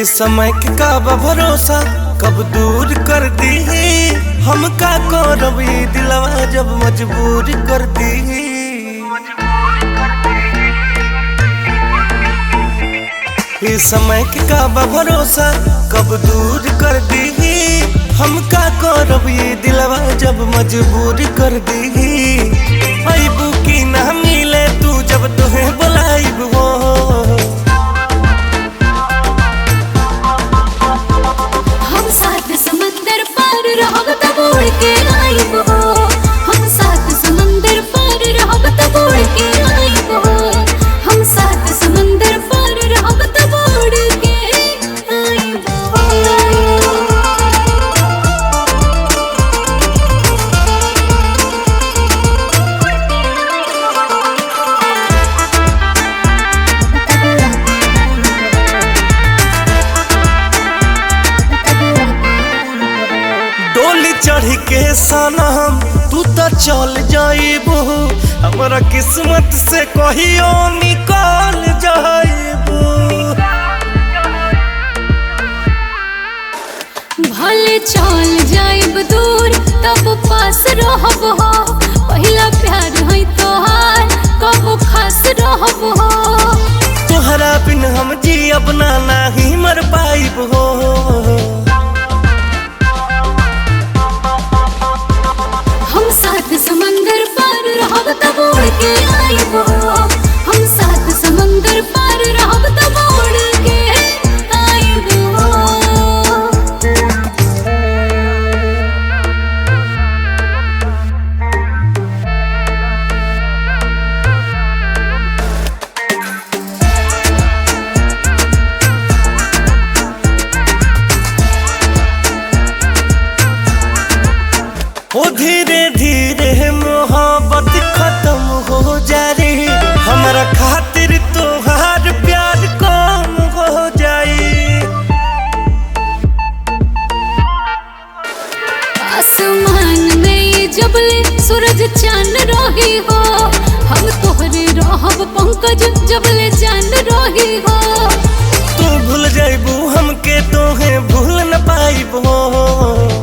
इस समय के का भरोसा कब दूर कर दी हम का करब दिलवा जब मजबूर कर दी। इस समय के का भरोसा कब दूर कर दी हम का करब दिलवा जब मजबूर कर दी। अबू की ना मिले तू जब तुहे बुलाइब हो हम साथ समंदर पार रहब तब उड़ के आइब हो। हम साथ समंदर पार रहब तब उड़ के आइब हो। हम साथ समंदर पार रहब तब उड़ के आइब हो। डोली चढ़ के सनम तू तो चल जाइबू हमारा किस्मत से कहियो निकल जाइबू। भले चल जाइब दूर तब पास रहब हो। पहिला प्यार है तोहार कब खास रहब हो। तोहरा बिन हम जी अपना नहीं मर पाइब हो। हम साथ समंदर पार रहब तब उड़ के आइब हो। हम साथ समंदर पार रहब तब उड़ के आइब हो। ओ धीरे धीरे मोहब्बत खत्म हो जा रही हमारा खातिर तोहार प्यार कम हो जाई। आसमान में जबले सूरज चांद रही हो। हम तोहरे रहब पंकज जबले जान रही हो। तू भूल जाइबू हमके तोहे भूल न पाइब हो।